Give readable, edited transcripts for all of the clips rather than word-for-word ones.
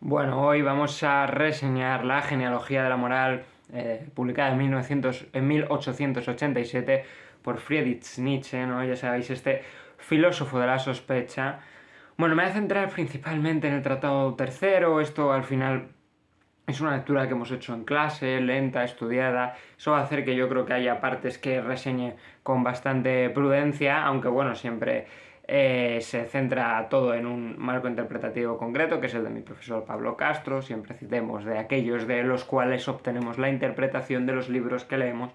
Bueno, hoy vamos a reseñar La genealogía de la moral, publicada en 1887 por Friedrich Nietzsche, ¿no? Ya sabéis, este filósofo de la sospecha. Bueno, me voy a centrar principalmente en el Tratado Tercero. Esto al final es una lectura que hemos hecho en clase, lenta, estudiada. Eso va a hacer que yo creo que haya partes que reseñe con bastante prudencia, aunque bueno, siempre se centra todo en un marco interpretativo concreto, que es el de mi profesor Pablo Castro. Siempre citemos de aquellos de los cuales obtenemos la interpretación de los libros que leemos.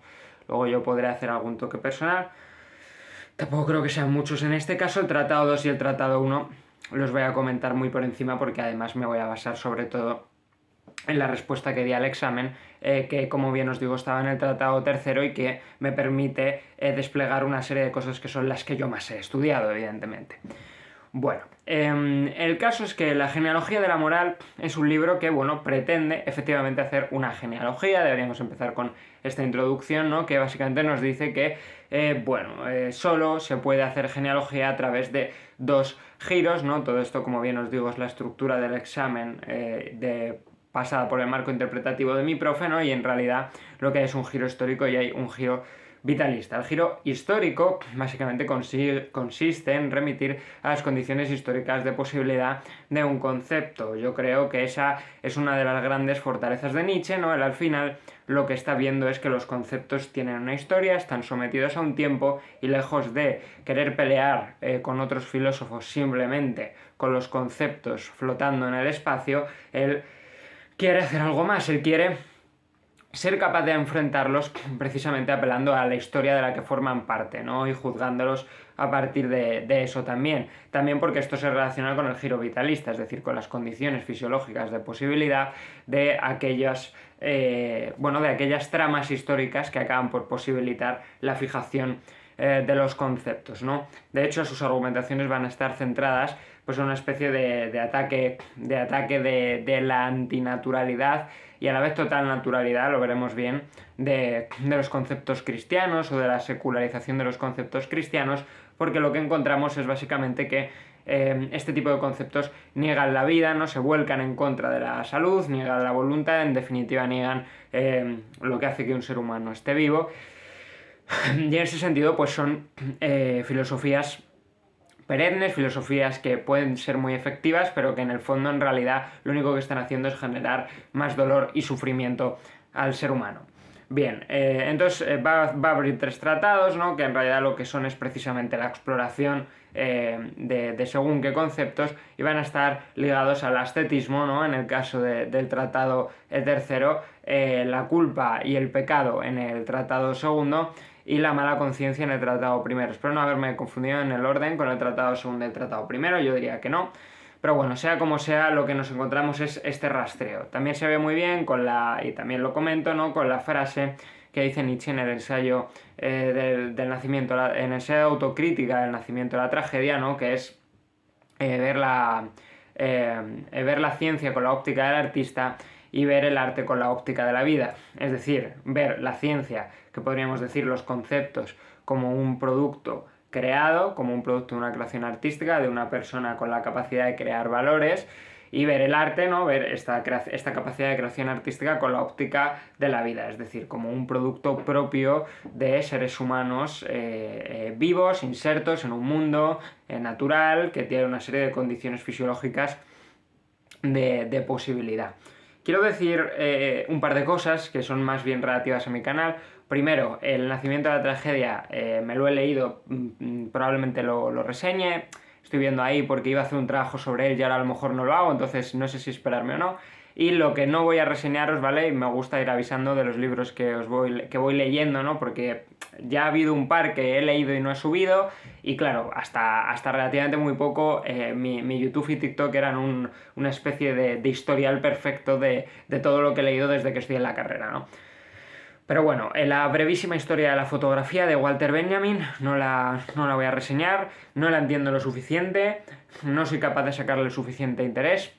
Luego yo podré hacer algún toque personal. Tampoco creo que sean muchos en este caso. El Tratado 2 y el Tratado 1 los voy a comentar muy por encima porque además me voy a basar sobre todo en la respuesta que di al examen, que como bien os digo estaba en el Tratado Tercero y que me permite desplegar una serie de cosas que son las que yo más he estudiado, evidentemente. Bueno, el caso es que La genealogía de la moral es un libro que, bueno, pretende efectivamente hacer una genealogía. Deberíamos empezar con esta introducción, ¿no? Que básicamente nos dice que, solo se puede hacer genealogía a través de dos giros, ¿no? Todo esto, como bien os digo, es la estructura del examen pasada por el marco interpretativo de mi profe, ¿no? Y en realidad lo que hay es un giro histórico y hay un giro vitalista. El giro histórico básicamente consiste en remitir a las condiciones históricas de posibilidad de un concepto. Yo creo que esa es una de las grandes fortalezas de Nietzsche, ¿no? Él al final lo que está viendo es que los conceptos tienen una historia, están sometidos a un tiempo y lejos de querer pelear con otros filósofos simplemente con los conceptos flotando en el espacio, él quiere hacer algo más, él quiere ser capaz de enfrentarlos precisamente apelando a la historia de la que forman parte, ¿no? Y juzgándolos a partir de eso también. También porque esto se relaciona con el giro vitalista, es decir, con las condiciones fisiológicas de posibilidad de aquellas, de aquellas tramas históricas que acaban por posibilitar la fijación de los conceptos, ¿no? De hecho, sus argumentaciones van a estar centradas pues en una especie de ataque de la antinaturalidad y a la vez total naturalidad, lo veremos bien, de los conceptos cristianos o de la secularización de los conceptos cristianos, porque lo que encontramos es básicamente que este tipo de conceptos niegan la vida, no se vuelcan en contra de la salud, niegan la voluntad, en definitiva niegan lo que hace que un ser humano esté vivo. Y en ese sentido pues son filosofías perennes, filosofías que pueden ser muy efectivas, pero que en el fondo en realidad lo único que están haciendo es generar más dolor y sufrimiento al ser humano. Bien, entonces va a abrir tres tratados, ¿no? Que en realidad lo que son es precisamente la exploración de según qué conceptos y van a estar ligados al ascetismo, ¿no? En el caso del tratado tercero, la culpa y el pecado en el tratado segundo y la mala conciencia en el tratado primero. Espero no haberme confundido en el orden con el tratado segundo y el tratado primero, yo diría que no. Pero bueno, sea como sea, lo que nos encontramos es este rastreo. También se ve muy bien y también lo comento, ¿no? Con la frase que dice Nietzsche en el ensayo del nacimiento, en el ensayo de autocrítica del nacimiento de la tragedia, ¿no? Que es ver la ciencia con la óptica del artista y ver el arte con la óptica de la vida. Es decir, ver la ciencia, que podríamos decir los conceptos, como un producto creado, como un producto de una creación artística, de una persona con la capacidad de crear valores, y ver el arte, ¿no? Ver esta capacidad de creación artística con la óptica de la vida, es decir, como un producto propio de seres humanos vivos, insertos en un mundo natural, que tiene una serie de condiciones fisiológicas de posibilidad. Quiero decir un par de cosas que son más bien relativas a mi canal. Primero, El nacimiento de la tragedia me lo he leído, probablemente lo reseñe. Estoy viendo ahí porque iba a hacer un trabajo sobre él y ahora a lo mejor no lo hago, entonces no sé si esperarme o no. Y lo que no voy a reseñaros, ¿vale? Y me gusta ir avisando de los libros que voy leyendo, ¿no? Porque ya ha habido un par que he leído y no he subido. Y claro, hasta relativamente muy poco mi YouTube y TikTok eran una especie de historial perfecto de todo lo que he leído desde que estoy en la carrera, ¿no? Pero bueno, en la brevísima historia de la fotografía de Walter Benjamin no la voy a reseñar, no la entiendo lo suficiente, no soy capaz de sacarle el suficiente interés,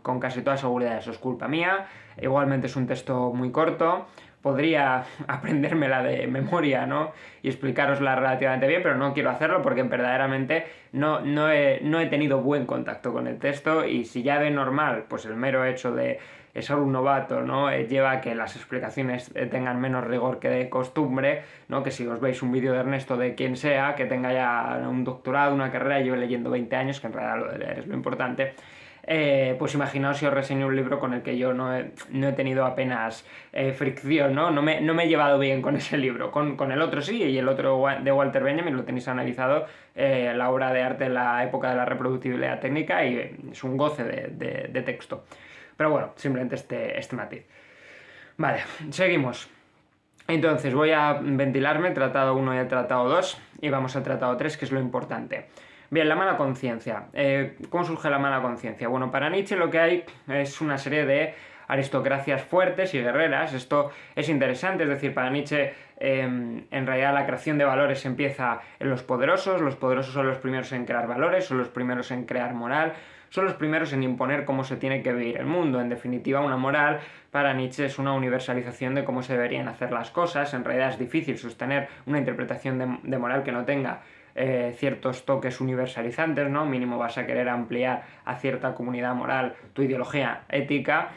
con casi toda seguridad eso es culpa mía. Igualmente es un texto muy corto, podría aprendérmela de memoria, ¿no? Y explicarosla relativamente bien, pero no quiero hacerlo porque verdaderamente no he tenido buen contacto con el texto, y si ya de normal, pues el mero hecho de ser un novato, ¿no? Lleva a que las explicaciones tengan menos rigor que de costumbre, ¿no? Que si os veis un vídeo de Ernesto, de quien sea, que tenga ya un doctorado, una carrera, lleve leyendo 20 años, que en realidad lo de leer es lo importante, pues imaginaos si os reseño un libro con el que yo no he tenido apenas fricción, ¿no? No me he llevado bien con ese libro. Con el otro sí, y el otro de Walter Benjamin lo tenéis analizado, la obra de arte en la época de la reproductibilidad técnica, y es un goce de texto. Pero bueno, simplemente este matiz. Vale, seguimos. Entonces voy a ventilarme el tratado 1 y el tratado 2 y vamos al tratado 3, que es lo importante. Bien, la mala conciencia. ¿Cómo surge la mala conciencia? Bueno, para Nietzsche lo que hay es una serie de aristocracias fuertes y guerreras. Esto es interesante, es decir, para Nietzsche en realidad la creación de valores empieza en los poderosos son los primeros en crear valores, son los primeros en crear moral, son los primeros en imponer cómo se tiene que vivir el mundo. En definitiva, una moral para Nietzsche es una universalización de cómo se deberían hacer las cosas. En realidad es difícil sostener una interpretación de moral que no tenga ciertos toques universalizantes, ¿no? Mínimo vas a querer ampliar a cierta comunidad moral tu ideología ética.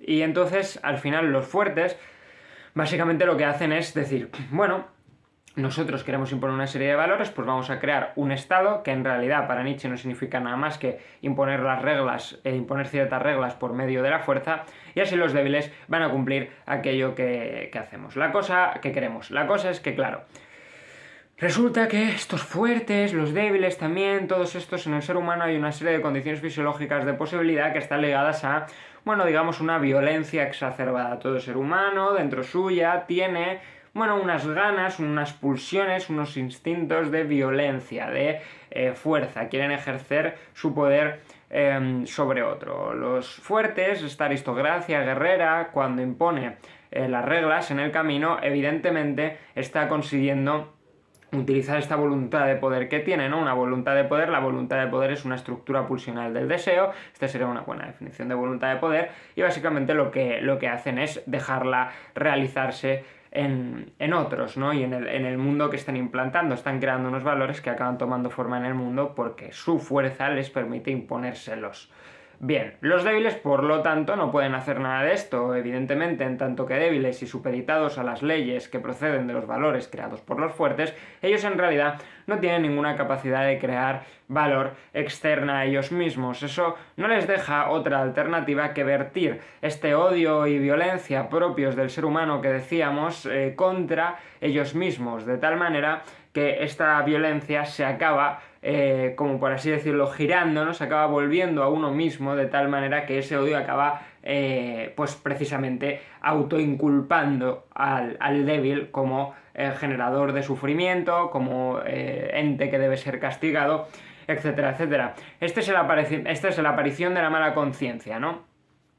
Y entonces, al final, los fuertes básicamente lo que hacen es decir, bueno, nosotros queremos imponer una serie de valores, pues vamos a crear un Estado que en realidad para Nietzsche no significa nada más que imponer las reglas, imponer ciertas reglas por medio de la fuerza, y así los débiles van a cumplir aquello que hacemos. La cosa que queremos. La cosa es que, claro, resulta que estos fuertes, los débiles también, todos estos, en el ser humano hay una serie de condiciones fisiológicas de posibilidad que están ligadas a, bueno, digamos, una violencia exacerbada. Todo ser humano, dentro suya, tiene, bueno, unas ganas, unas pulsiones, unos instintos de violencia, de fuerza. Quieren ejercer su poder sobre otro. Los fuertes, esta aristocracia guerrera, cuando impone las reglas en el camino, evidentemente está consiguiendo utilizar esta voluntad de poder que tiene, ¿no? Una voluntad de poder. La voluntad de poder es una estructura pulsional del deseo. Esta sería una buena definición de voluntad de poder, y básicamente lo que hacen es dejarla realizarse en otros, ¿no? Y en el mundo que están implantando. Están creando unos valores que acaban tomando forma en el mundo porque su fuerza les permite imponérselos. Bien, los débiles, por lo tanto, no pueden hacer nada de esto, evidentemente, en tanto que débiles y supeditados a las leyes que proceden de los valores creados por los fuertes, ellos en realidad no tienen ninguna capacidad de crear valor externa a ellos mismos. Eso no les deja otra alternativa que vertir este odio y violencia propios del ser humano que decíamos contra ellos mismos, de tal manera que esta violencia se acaba, como por así decirlo, girando, ¿no? Se acaba volviendo a uno mismo, de tal manera que ese odio acaba, pues precisamente, autoinculpando al débil como generador de sufrimiento, como ente que debe ser castigado, etcétera, etcétera. Esta es la aparición de la mala conciencia, ¿no?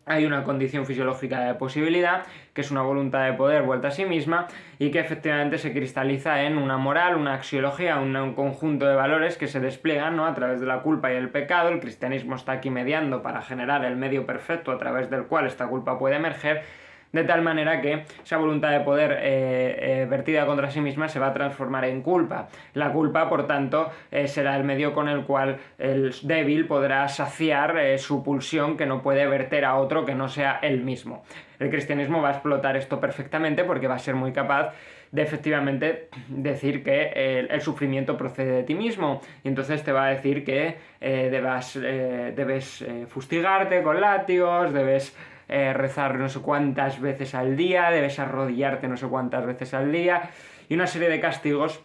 Hay una condición fisiológica de posibilidad, que es una voluntad de poder vuelta a sí misma, y que efectivamente se cristaliza en una moral, una axiología, un conjunto de valores que se despliegan, ¿no? A través de la culpa y el pecado. El cristianismo está aquí mediando para generar el medio perfecto a través del cual esta culpa puede emerger, de tal manera que esa voluntad de poder vertida contra sí misma se va a transformar en culpa. La culpa, por tanto, será el medio con el cual el débil podrá saciar su pulsión que no puede verter a otro que no sea él mismo. El cristianismo va a explotar esto perfectamente porque va a ser muy capaz de efectivamente decir que el sufrimiento procede de ti mismo, y entonces te va a decir que debes fustigarte con látigos, debes rezar no sé cuántas veces al día, debes arrodillarte no sé cuántas veces al día, y una serie de castigos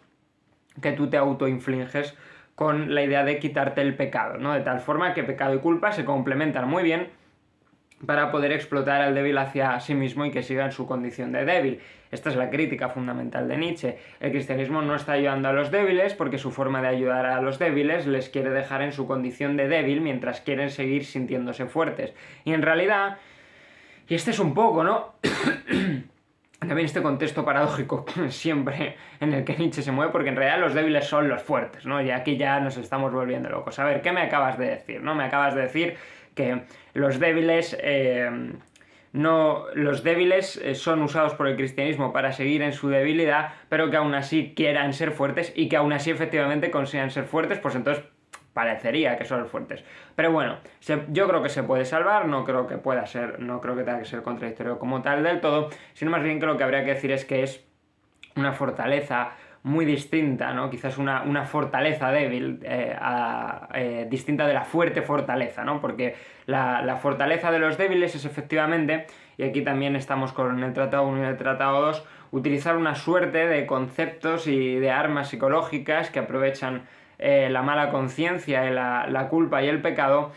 que tú te autoinfliges con la idea de quitarte el pecado, ¿no? De tal forma que pecado y culpa se complementan muy bien para poder explotar al débil hacia sí mismo y que siga en su condición de débil. Esta es la crítica fundamental de Nietzsche. El cristianismo no está ayudando a los débiles porque su forma de ayudar a los débiles les quiere dejar en su condición de débil mientras quieren seguir sintiéndose fuertes. Y en realidad, y este es un poco, ¿no? También este contexto paradójico siempre en el que Nietzsche se mueve, porque en realidad los débiles son los fuertes, ¿no? Y aquí ya nos estamos volviendo locos. A ver, ¿qué me acabas de decir, no? Me acabas de decir que los débiles los débiles son usados por el cristianismo para seguir en su debilidad, pero que aún así quieran ser fuertes y que aún así efectivamente consigan ser fuertes, pues entonces parecería que son los fuertes. Pero bueno, yo creo que se puede salvar, no creo que pueda ser, no creo que tenga que ser contradictorio como tal del todo, sino más bien que lo que habría que decir es que es una fortaleza muy distinta, ¿no? Quizás una fortaleza débil, distinta de la fuerte fortaleza, ¿no? Porque la fortaleza de los débiles es efectivamente, y aquí también estamos con el Tratado 1 y el Tratado 2, utilizar una suerte de conceptos y de armas psicológicas que aprovechan la mala conciencia, la culpa y el pecado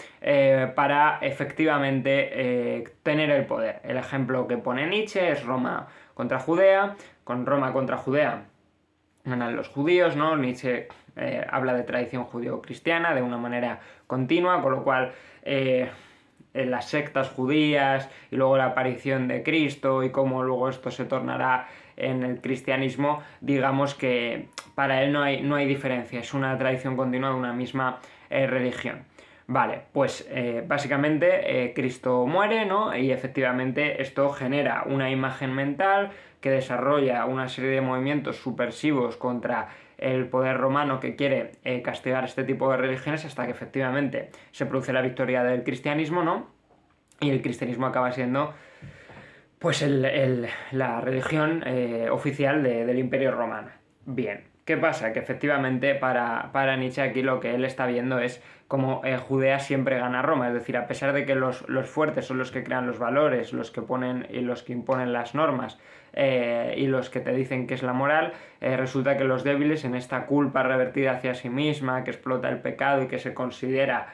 para efectivamente tener el poder. El ejemplo que pone Nietzsche es Roma contra Judea. Con Roma contra Judea ganan los judíos, ¿no? Nietzsche habla de tradición judío-cristiana de una manera continua, con lo cual en las sectas judías y luego la aparición de Cristo y cómo luego esto se tornará en el cristianismo, digamos que para él no hay diferencia, es una tradición continua de una misma religión. Vale, pues básicamente Cristo muere, ¿no? Y efectivamente esto genera una imagen mental que desarrolla una serie de movimientos subversivos contra el poder romano que quiere castigar este tipo de religiones hasta que efectivamente se produce la victoria del cristianismo, ¿no? Y el cristianismo acaba siendo pues la religión oficial del Imperio Romano. Bien, ¿qué pasa? Que efectivamente para Nietzsche aquí lo que él está viendo es como Judea siempre gana a Roma, es decir, a pesar de que los fuertes son los que crean los valores, los que ponen y los que imponen las normas y los que te dicen que es la moral, resulta que los débiles en esta culpa revertida hacia sí misma, que explota el pecado y que se considera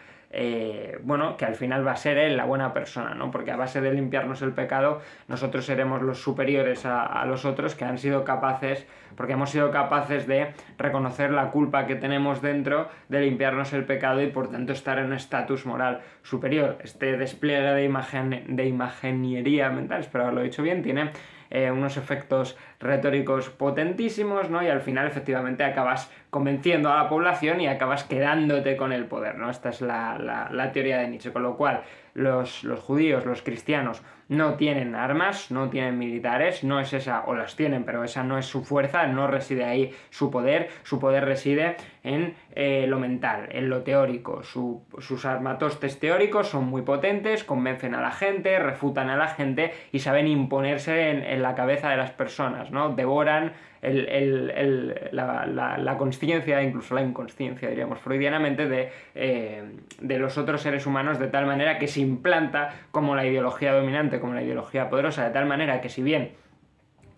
bueno, que al final va a ser él la buena persona, ¿no? Porque a base de limpiarnos el pecado, nosotros seremos los superiores a los otros que han sido capaces, porque hemos sido capaces de reconocer la culpa que tenemos dentro, de limpiarnos el pecado y por tanto estar en un estatus moral superior. Este despliegue de imaginería mental, espero haberlo dicho bien, tiene unos efectos retóricos potentísimos, ¿no? Y al final efectivamente acabas convenciendo a la población y acabas quedándote con el poder, ¿no? Esta es la teoría de Nietzsche, con lo cual los judíos, los cristianos, no tienen armas, no tienen militares, no es esa, o las tienen, pero esa no es su fuerza, no reside ahí su poder reside en lo mental, en lo teórico. Sus armatostes teóricos son muy potentes, convencen a la gente, refutan a la gente y saben imponerse en la cabeza de las personas, ¿no? Devoran la consciencia, incluso la inconsciencia, diríamos freudianamente, de los otros seres humanos de tal manera que se implanta como la ideología dominante, como la ideología poderosa, de tal manera que si bien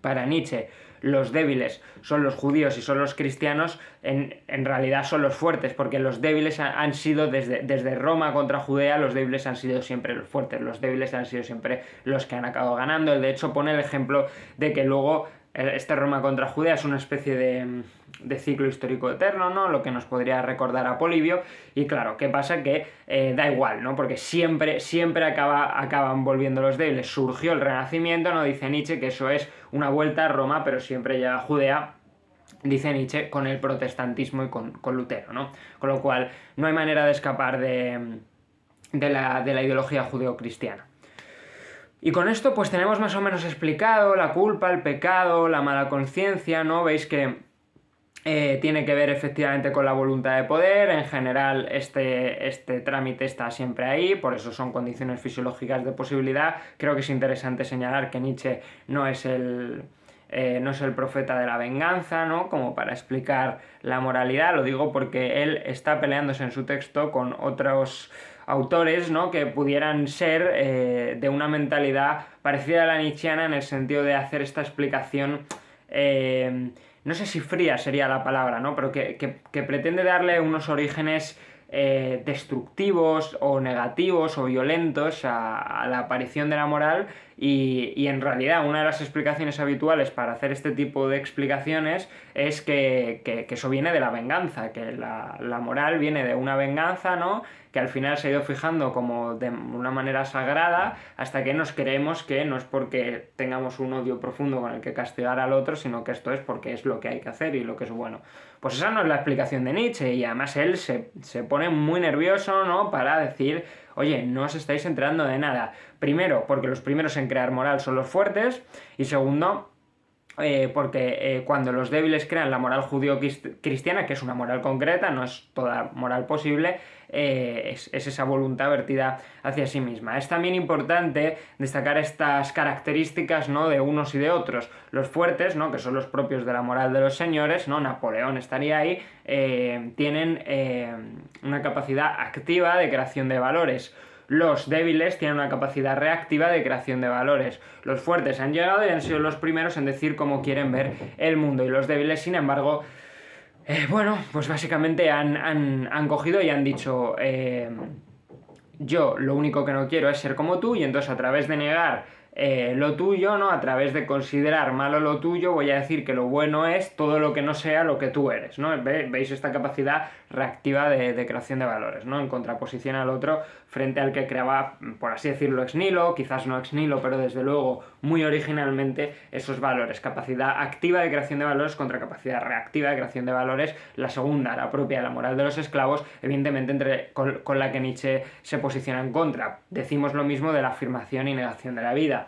para Nietzsche los débiles son los judíos y son los cristianos, en realidad son los fuertes, porque los débiles han sido, desde Roma contra Judea, los débiles han sido siempre los fuertes, los débiles han sido siempre los que han acabado ganando. Él de hecho pone el ejemplo de que luego este Roma contra Judea es una especie de ciclo histórico eterno, ¿no? Lo que nos podría recordar a Polibio. Y claro, ¿qué pasa? Que da igual, ¿no? Porque siempre acaban volviendo los débiles. Surgió el Renacimiento, ¿no? Dice Nietzsche que eso es una vuelta a Roma, pero siempre llega a Judea, dice Nietzsche, con el protestantismo y con Lutero, ¿no? Con lo cual, no hay manera de escapar de la ideología judeocristiana. Y con esto pues tenemos más o menos explicado la culpa, el pecado, la mala conciencia, ¿no? Veis que tiene que ver efectivamente con la voluntad de poder. En general este trámite está siempre ahí, por eso son condiciones fisiológicas de posibilidad. Creo que es interesante señalar que Nietzsche no es el profeta de la venganza, ¿no? Como para explicar la moralidad, lo digo porque él está peleándose en su texto con otros autores, ¿no? Que pudieran ser de una mentalidad parecida a la nietzscheana en el sentido de hacer esta explicación, no sé si fría sería la palabra, ¿no? Pero que pretende darle unos orígenes destructivos o negativos o violentos a la aparición de la moral y en realidad una de las explicaciones habituales para hacer este tipo de explicaciones es que eso viene de la venganza, que la moral viene de una venganza, ¿no? Que al final se ha ido fijando como de una manera sagrada hasta que nos creemos que no es porque tengamos un odio profundo con el que castigar al otro, sino que esto es porque es lo que hay que hacer y lo que es bueno. Pues esa no es la explicación de Nietzsche y además él se pone muy nervioso, ¿no? Para decir, oye, no os estáis enterando de nada. Primero, porque los primeros en crear moral son los fuertes, y segundo, porque cuando los débiles crean la moral judío-cristiana, que es una moral concreta, no es toda moral posible, es esa voluntad vertida hacia sí misma. Es también importante destacar estas características, ¿no?, de unos y de otros. Los fuertes, ¿no?, que son los propios de la moral de los señores, ¿no?, Napoleón estaría ahí, tienen una capacidad activa de creación de valores. Los débiles tienen una capacidad reactiva de creación de valores. Los fuertes han llegado y han sido los primeros en decir cómo quieren ver el mundo. Y los débiles, sin embargo, bueno, pues básicamente han cogido y han dicho, yo lo único que no quiero es ser como tú, y entonces a través de negar lo tuyo, ¿no?, a través de considerar malo lo tuyo, voy a decir que lo bueno es todo lo que no sea lo que tú eres, ¿no? ¿Veis esta capacidad reactiva de creación de valores, ¿no?, en contraposición al otro, frente al que creaba, por así decirlo, ex nihilo, quizás no ex nihilo, pero desde luego muy originalmente esos valores. Capacidad activa de creación de valores contra capacidad reactiva de creación de valores. La segunda, la propia de la moral de los esclavos, evidentemente con la que Nietzsche se posiciona en contra. Decimos lo mismo de la afirmación y negación de la vida.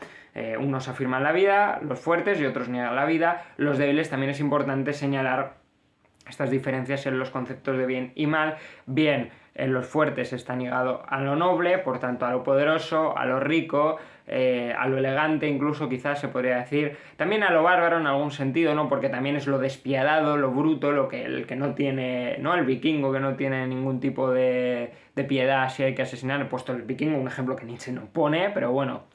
Unos afirman la vida, los fuertes, y otros niegan la vida. Los débiles, también es importante señalar estas diferencias en los conceptos de bien y mal. Bien, en los fuertes está ligado a lo noble, por tanto a lo poderoso, a lo rico, a lo elegante, incluso quizás se podría decir, también a lo bárbaro en algún sentido, ¿no?, porque también es lo despiadado, lo bruto, el que no tiene, ¿no?, el vikingo que no tiene ningún tipo de piedad si hay que asesinar. He puesto el vikingo, un ejemplo que Nietzsche no pone, pero bueno,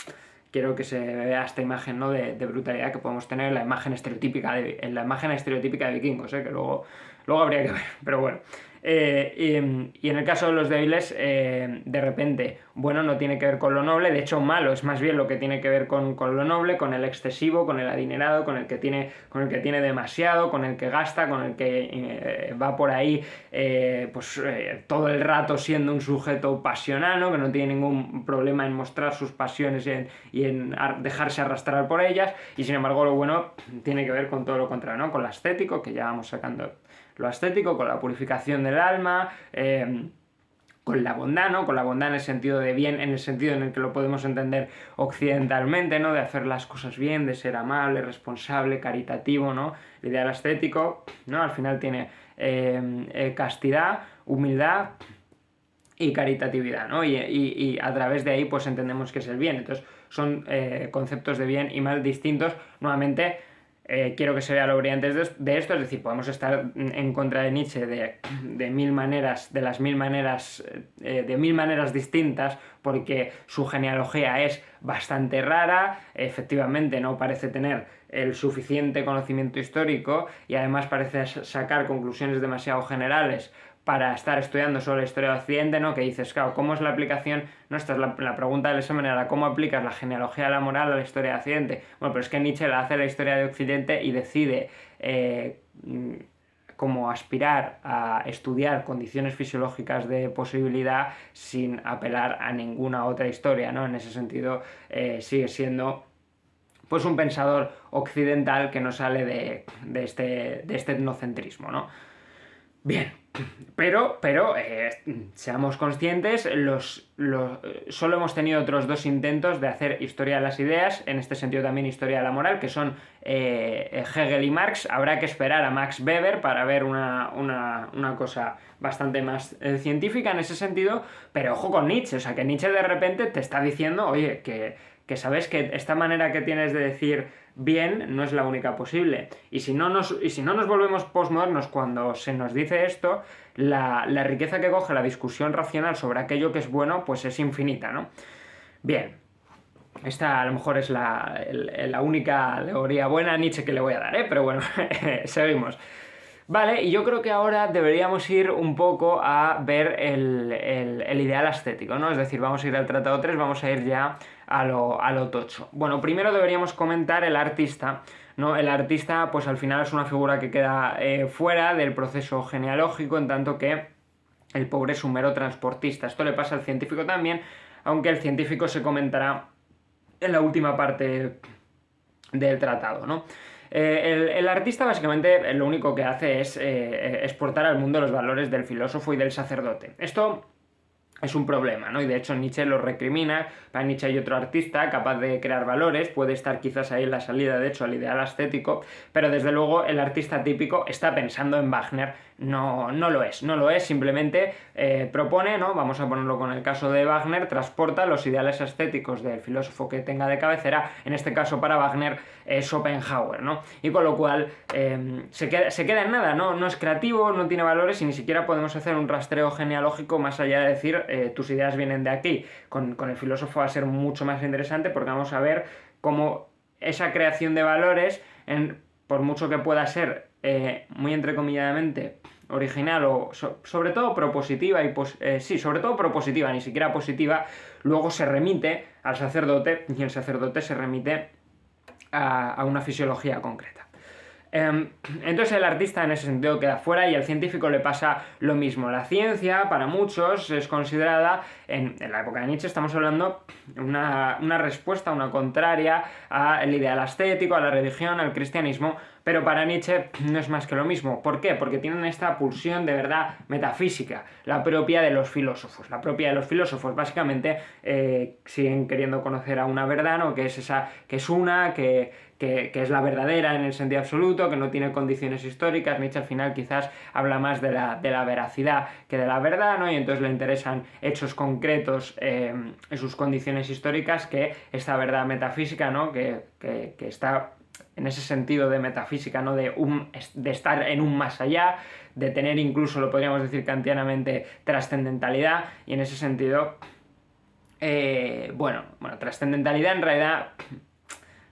quiero que se vea esta imagen, ¿no?, de brutalidad que podemos tener en la imagen estereotípica de vikingos, que luego habría que ver, pero bueno. Y en el caso de los débiles, de repente, bueno, no tiene que ver con lo noble, de hecho malo es más bien lo que tiene que ver con lo noble, con el excesivo, con el adinerado, con el que tiene demasiado, con el que gasta, con el que va por ahí todo el rato siendo un sujeto pasional, ¿no?, que no tiene ningún problema en mostrar sus pasiones y en dejarse arrastrar por ellas. Y sin embargo lo bueno tiene que ver con todo lo contrario, ¿no?, con lo estético, que ya vamos sacando lo estético, con la purificación del alma, con la bondad, ¿no?, con la bondad en el sentido de bien, en el sentido en el que lo podemos entender occidentalmente, ¿no?, de hacer las cosas bien, de ser amable, responsable, caritativo, ¿no? El ideal estético, ¿no?, al final tiene castidad, humildad y caritatividad, ¿no? Y a través de ahí pues entendemos que es el bien. Entonces son conceptos de bien y mal distintos. Nuevamente, quiero que se vea lo brillante de esto, es decir, podemos estar en contra de Nietzsche de mil maneras, de mil maneras distintas, porque su genealogía es bastante rara, efectivamente no parece tener el suficiente conocimiento histórico y además parece sacar conclusiones demasiado generales para estar estudiando solo la historia de Occidente, ¿no? Que dices, claro, ¿cómo es la aplicación? No, esta es la pregunta del examen, era ¿cómo aplicas la genealogía de la moral a la historia de Occidente? Bueno, pero es que Nietzsche la hace la historia de Occidente y decide como aspirar a estudiar condiciones fisiológicas de posibilidad sin apelar a ninguna otra historia, ¿no? En ese sentido sigue siendo pues un pensador occidental que no sale de este etnocentrismo, ¿no? Bien, pero seamos conscientes, solo hemos tenido otros dos intentos de hacer historia de las ideas, en este sentido también historia de la moral, que son Hegel y Marx. Habrá que esperar a Max Weber para ver una cosa bastante más científica en ese sentido, pero ojo con Nietzsche, o sea, que Nietzsche de repente te está diciendo, oye, que sabes que esta manera que tienes de decir bien no es la única posible. Y si no nos volvemos postmodernos cuando se nos dice esto, la riqueza que coge la discusión racional sobre aquello que es bueno, pues es infinita, ¿no? Bien, esta a lo mejor es la única alegoría buena a Nietzsche que le voy a dar, pero bueno, seguimos. Vale, y yo creo que ahora deberíamos ir un poco a ver el ideal estético, ¿no? Es decir, vamos a ir al Tratado 3, vamos a ir ya a lo tocho. Bueno, primero deberíamos comentar el artista, ¿no? El artista, pues al final es una figura que queda fuera del proceso genealógico, en tanto que el pobre es un mero transportista. Esto le pasa al científico también, aunque el científico se comentará en la última parte del tratado, ¿no? El artista básicamente lo único que hace es exportar al mundo los valores del filósofo y del sacerdote. Esto es un problema, ¿no? Y de hecho Nietzsche lo recrimina. Para Nietzsche hay otro artista capaz de crear valores, puede estar quizás ahí en la salida, de hecho, al ideal estético, pero desde luego el artista típico está pensando en Wagner. No lo es, simplemente propone, ¿no? Vamos a ponerlo con el caso de Wagner, transporta los ideales estéticos del filósofo que tenga de cabecera, en este caso para Wagner Schopenhauer, ¿no? Y con lo cual se queda en nada, ¿no? No es creativo, no tiene valores y ni siquiera podemos hacer un rastreo genealógico más allá de decir tus ideas vienen de aquí. Con el filósofo va a ser mucho más interesante porque vamos a ver cómo esa creación de valores, por mucho que pueda ser muy entrecomilladamente original o sobre todo propositiva sobre todo propositiva, ni siquiera positiva, luego se remite al sacerdote y el sacerdote se remite a una fisiología concreta. Entonces el artista en ese sentido queda fuera y al científico le pasa lo mismo. La ciencia para muchos es considerada, en la época de Nietzsche estamos hablando, una respuesta, una contraria al ideal estético, a la religión, al cristianismo, pero para Nietzsche no es más que lo mismo. ¿Por qué? Porque tienen esta pulsión de verdad metafísica, la propia de los filósofos. La propia de los filósofos básicamente siguen queriendo conocer a una verdad, ¿no? Que es esa, que es una, que es la verdadera en el sentido absoluto, que no tiene condiciones históricas. Nietzsche al final quizás habla más de la veracidad que de la verdad, ¿no? Y entonces le interesan hechos concretos en sus condiciones históricas que esta verdad metafísica, ¿no? Que está en ese sentido de metafísica, ¿no? De estar en un más allá, de tener incluso, lo podríamos decir kantianamente, trascendentalidad, y en ese sentido, bueno, trascendentalidad en realidad...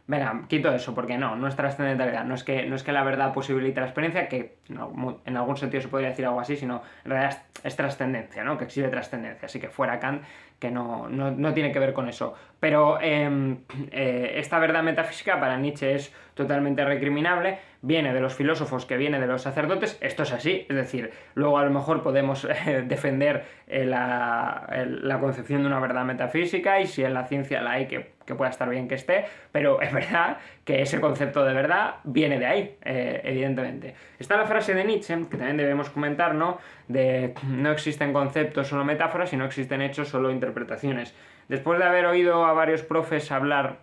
Venga, quito eso, porque no es trascendentalidad, no es que la verdad posibilite la experiencia, que no, en algún sentido se podría decir algo así, sino en realidad es trascendencia, ¿no? Que exhibe trascendencia, así que fuera Kant, que no tiene que ver con eso. Pero esta verdad metafísica para Nietzsche es totalmente recriminable, viene de los filósofos, que viene de los sacerdotes, esto es así, es decir, luego a lo mejor podemos defender la concepción de una verdad metafísica, y si en la ciencia la hay, que pueda estar bien que esté, pero es verdad que ese concepto de verdad viene de ahí, evidentemente. Está la frase de Nietzsche, que también debemos comentar, ¿no? De no existen conceptos, solo metáforas, y no existen hechos, solo interpretaciones. Después de haber oído a varios profes hablar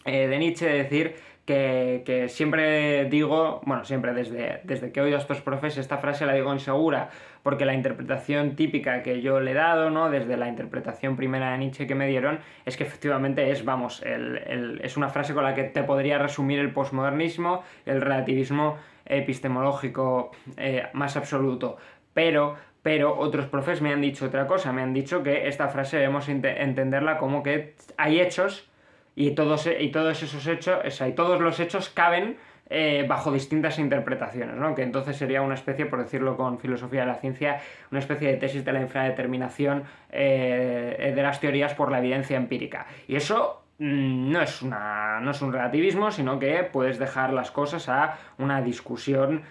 de Nietzsche, decir que siempre digo, bueno, siempre desde que he oído a estos profes, esta frase la digo insegura, porque la interpretación típica que yo le he dado, ¿no? Desde la interpretación primera de Nietzsche que me dieron, es que efectivamente es una frase con la que te podría resumir el posmodernismo, el relativismo epistemológico más absoluto. Pero otros profes me han dicho otra cosa, me han dicho que esta frase debemos entenderla como que hay hechos y todos esos hechos, o sea, y todos los hechos caben bajo distintas interpretaciones, ¿no? Que entonces sería una especie, por decirlo con filosofía de la ciencia, una especie de tesis de la infradeterminación de las teorías por la evidencia empírica. Y eso no es un relativismo, sino que puedes dejar las cosas a una discusión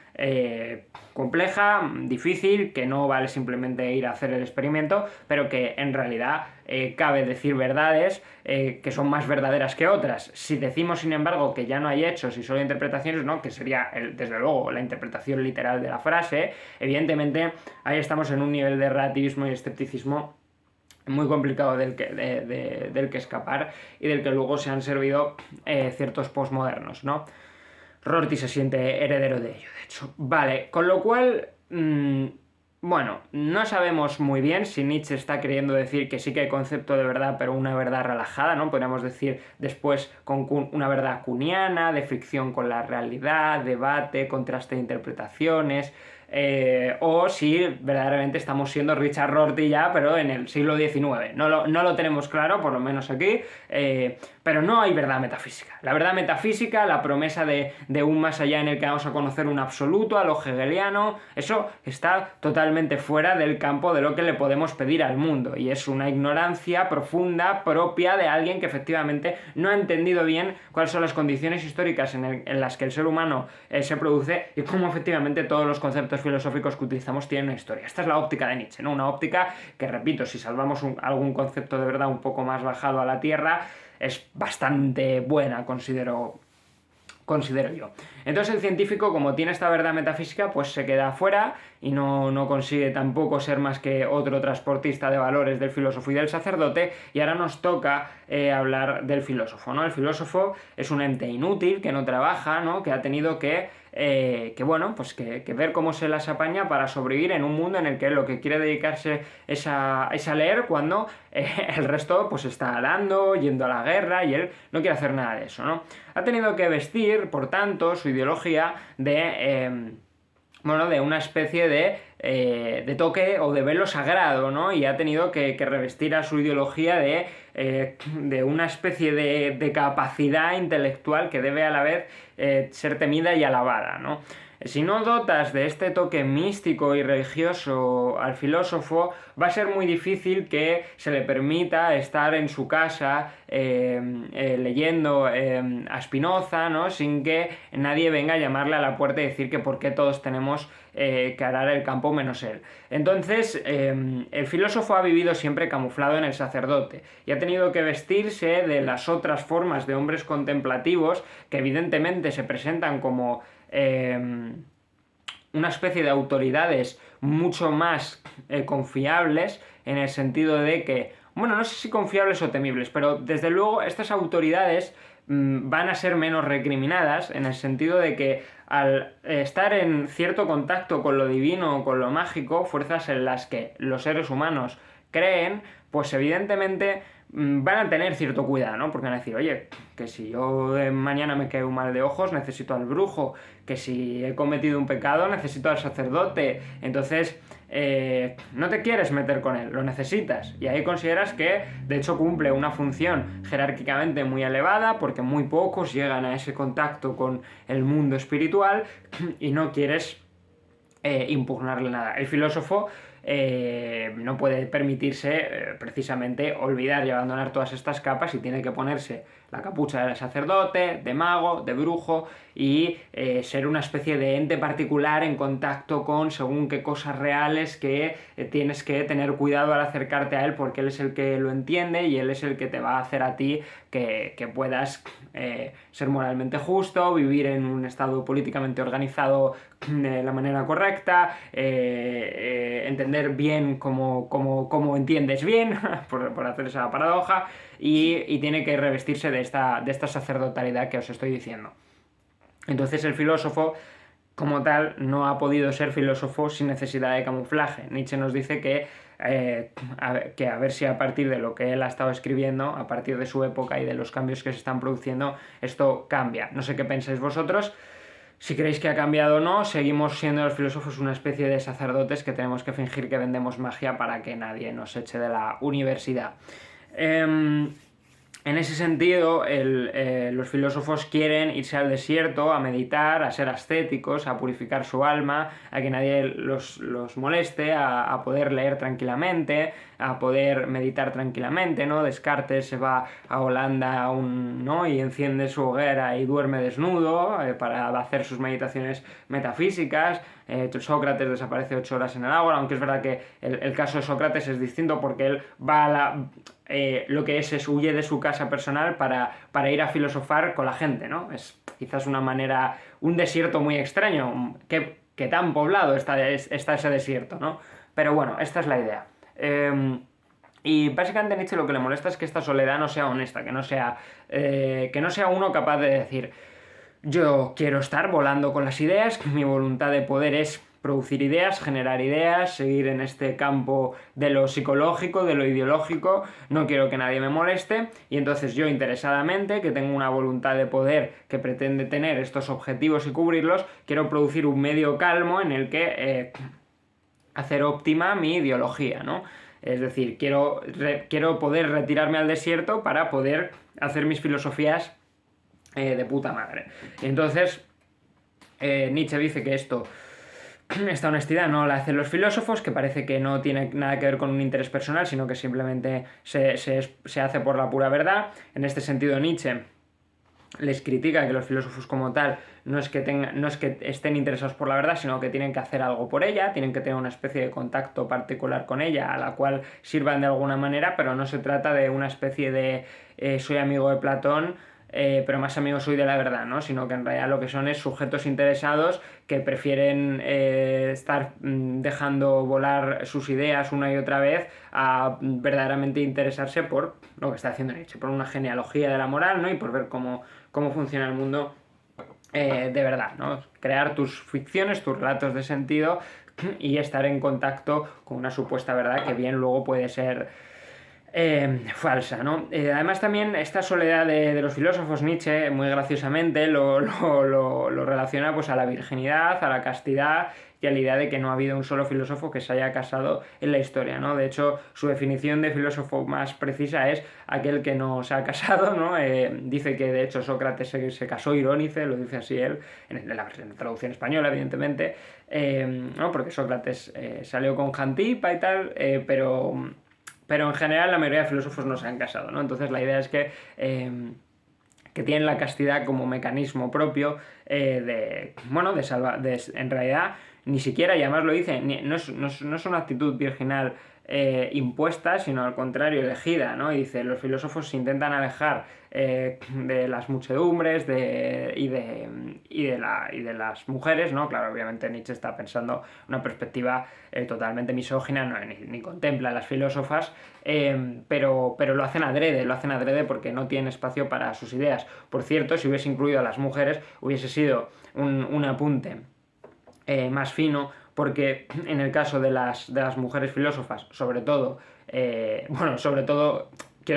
compleja, difícil, que no vale simplemente ir a hacer el experimento, pero que en realidad cabe decir verdades que son más verdaderas que otras. Si decimos, sin embargo, que ya no hay hechos y solo interpretaciones, ¿no? Que sería, desde luego, la interpretación literal de la frase, evidentemente ahí estamos en un nivel de relativismo y escepticismo muy complicado del que escapar, y del que luego se han servido ciertos postmodernos, ¿no? Rorty se siente heredero de ello, de hecho. Vale, con lo cual, bueno, no sabemos muy bien si Nietzsche está queriendo decir que sí que hay concepto de verdad, pero una verdad relajada, ¿no? Podríamos decir después con una verdad kuhniana, de fricción con la realidad, debate, contraste de interpretaciones, o si verdaderamente estamos siendo Richard Rorty ya, pero en el siglo XIX. No lo tenemos claro, por lo menos aquí, pero no hay verdad metafísica. La verdad metafísica, la promesa de un más allá en el que vamos a conocer un absoluto, a lo hegeliano, eso está totalmente fuera del campo de lo que le podemos pedir al mundo, y es una ignorancia profunda propia de alguien que efectivamente no ha entendido bien cuáles son las condiciones históricas en las que el ser humano se produce, y cómo efectivamente todos los conceptos filosóficos que utilizamos tienen una historia. Esta es la óptica de Nietzsche, ¿no? Una óptica que, repito, si salvamos algún concepto de verdad un poco más bajado a la tierra, es bastante buena, considero yo. Entonces el científico, como tiene esta verdad metafísica, pues se queda fuera y no consigue tampoco ser más que otro transportista de valores del filósofo y del sacerdote, y ahora nos toca hablar del filósofo, ¿no? El filósofo es un ente inútil, que no trabaja, ¿no? Que ha tenido que ver cómo se las apaña para sobrevivir en un mundo en el que lo que quiere dedicarse es a leer, cuando el resto pues está arando, yendo a la guerra, y él no quiere hacer nada de eso, ¿no? Ha tenido que vestir, por tanto, su ideología de una especie de toque o de velo sagrado, ¿no? Y ha tenido que revestir a su ideología de una especie de capacidad intelectual que debe a la vez ser temida y alabada, ¿no? Si no dotas de este toque místico y religioso al filósofo, va a ser muy difícil que se le permita estar en su casa leyendo a Spinoza, ¿no? Sin que nadie venga a llamarle a la puerta y decir que por qué todos tenemos que arar el campo menos él. Entonces, el filósofo ha vivido siempre camuflado en el sacerdote y ha tenido que vestirse de las otras formas de hombres contemplativos, que evidentemente se presentan como una especie de autoridades mucho más confiables, en el sentido de que, bueno, no sé si confiables o temibles, pero desde luego estas autoridades van a ser menos recriminadas, en el sentido de que al estar en cierto contacto con lo divino o con lo mágico, fuerzas en las que los seres humanos creen, pues evidentemente van a tener cierto cuidado, ¿no? Porque van a decir, oye, que si yo mañana me quedo mal de ojos, necesito al brujo, que si he cometido un pecado, necesito al sacerdote. Entonces, no te quieres meter con él, lo necesitas. Y ahí consideras que, de hecho, cumple una función jerárquicamente muy elevada, porque muy pocos llegan a ese contacto con el mundo espiritual, y no quieres impugnarle nada. El filósofo no puede permitirse precisamente olvidar y abandonar todas estas capas, y tiene que ponerse la capucha de sacerdote, de mago, de brujo, y ser una especie de ente particular en contacto con según qué cosas reales que tienes que tener cuidado al acercarte a él, porque él es el que lo entiende y él es el que te va a hacer a ti que puedas ser moralmente justo, vivir en un estado políticamente organizado de la manera correcta, entender bien cómo entiendes bien, por hacer esa paradoja, y tiene que revestirse de esta sacerdotalidad que os estoy diciendo. Entonces el filósofo, como tal, no ha podido ser filósofo sin necesidad de camuflaje. Nietzsche nos dice que a ver si a partir de lo que él ha estado escribiendo, a partir de su época y de los cambios que se están produciendo, esto cambia. No sé qué pensáis vosotros. Si creéis que ha cambiado o no, seguimos siendo los filósofos una especie de sacerdotes que tenemos que fingir que vendemos magia para que nadie nos eche de la universidad. En ese sentido, los filósofos quieren irse al desierto a meditar, a ser ascéticos, a purificar su alma, a que nadie los moleste, a poder leer tranquilamente, a poder meditar tranquilamente, ¿no? Descartes se va a Holanda ¿no? y enciende su hoguera y duerme desnudo para hacer sus meditaciones metafísicas. Sócrates desaparece 8 horas en el agua, aunque es verdad que el caso de Sócrates es distinto, porque él va lo que es huye de su casa personal para ir a filosofar con la gente, ¿no? Es quizás una manera, un desierto muy extraño, que tan poblado está ese desierto, ¿no? Pero bueno, esta es la idea. Y básicamente a Nietzsche lo que le molesta es que esta soledad no sea honesta, que no sea uno capaz de decir: yo quiero estar volando con las ideas, mi voluntad de poder es producir ideas, generar ideas, seguir en este campo de lo psicológico, de lo ideológico, no quiero que nadie me moleste, y entonces yo interesadamente, que tengo una voluntad de poder que pretende tener estos objetivos y cubrirlos, quiero producir un medio calmo en el que hacer óptima mi ideología, ¿no? Es decir, quiero poder retirarme al desierto para poder hacer mis filosofías de puta madre. Entonces, Nietzsche dice que esta honestidad no la hacen los filósofos, que parece que no tiene nada que ver con un interés personal, sino que simplemente se hace por la pura verdad. En este sentido, Nietzsche les critica que los filósofos como tal no es que estén interesados por la verdad, sino que tienen que hacer algo por ella, tienen que tener una especie de contacto particular con ella, a la cual sirvan de alguna manera, pero no se trata de una especie de soy amigo de Platón, pero más amigo soy de la verdad, ¿no? Sino que en realidad lo que son es sujetos interesados que prefieren estar dejando volar sus ideas una y otra vez a verdaderamente interesarse por lo que está haciendo Nietzsche, por una genealogía de la moral, ¿no? Y por ver cómo funciona el mundo de verdad, ¿no? Crear tus ficciones, tus relatos de sentido y estar en contacto con una supuesta verdad que bien luego puede ser falsa, ¿no? Además también esta soledad de los filósofos, Nietzsche, muy graciosamente, lo relaciona pues a la virginidad, a la castidad y a la idea de que no ha habido un solo filósofo que se haya casado en la historia, ¿no? De hecho, su definición de filósofo más precisa es aquel que no se ha casado, ¿no? Dice que de hecho Sócrates se casó irónice, lo dice así él, en la traducción española, evidentemente, ¿no? Porque Sócrates salió con Jantipa y tal, pero en general la mayoría de filósofos no se han casado, ¿no? Entonces la idea es que tienen la castidad como mecanismo propio en realidad ni siquiera, y además lo dice, no es una actitud virginal impuesta, sino al contrario, elegida, ¿no? Y dice, los filósofos se intentan alejar de las muchedumbres y de las mujeres, ¿no? Claro, obviamente Nietzsche está pensando una perspectiva totalmente misógina, no, ni contempla a las filósofas, pero lo hacen adrede porque no tienen espacio para sus ideas. Por cierto, si hubiese incluido a las mujeres, hubiese sido un apunte más fino, porque en el caso de las mujeres filósofas, sobre todo, quiero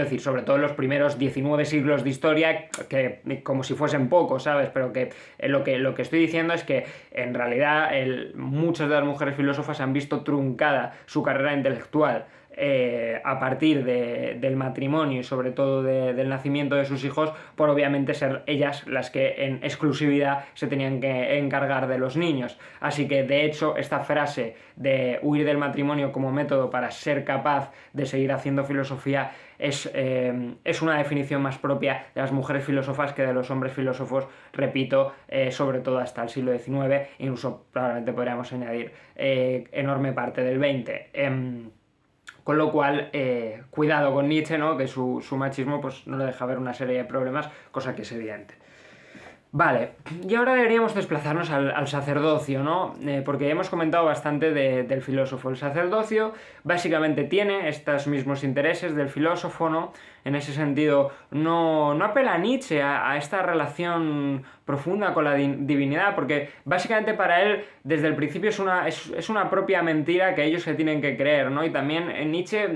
decir, sobre todo en los primeros 19 siglos de historia, que como si fuesen pocos, ¿sabes? Pero que lo que estoy diciendo es que en realidad muchas de las mujeres filósofas han visto truncada su carrera intelectual a partir del matrimonio y sobre todo del nacimiento de sus hijos, por obviamente ser ellas las que en exclusividad se tenían que encargar de los niños. Así que de hecho esta frase de huir del matrimonio como método para ser capaz de seguir haciendo filosofía es una definición más propia de las mujeres filósofas que de los hombres filósofos, repito, sobre todo hasta el siglo XIX, incluso probablemente podríamos añadir enorme parte del XX. Con lo cual, cuidado con Nietzsche, ¿no? Que su machismo pues, no le deja ver una serie de problemas, cosa que es evidente. Vale, y ahora deberíamos desplazarnos al sacerdocio, ¿no? Porque hemos comentado bastante del filósofo. El sacerdocio básicamente tiene estos mismos intereses del filósofo, ¿no? En ese sentido, no apela a Nietzsche a esta relación profunda con la divinidad, porque básicamente para él, desde el principio, es una propia mentira que ellos se tienen que creer, ¿no? Y también en Nietzsche,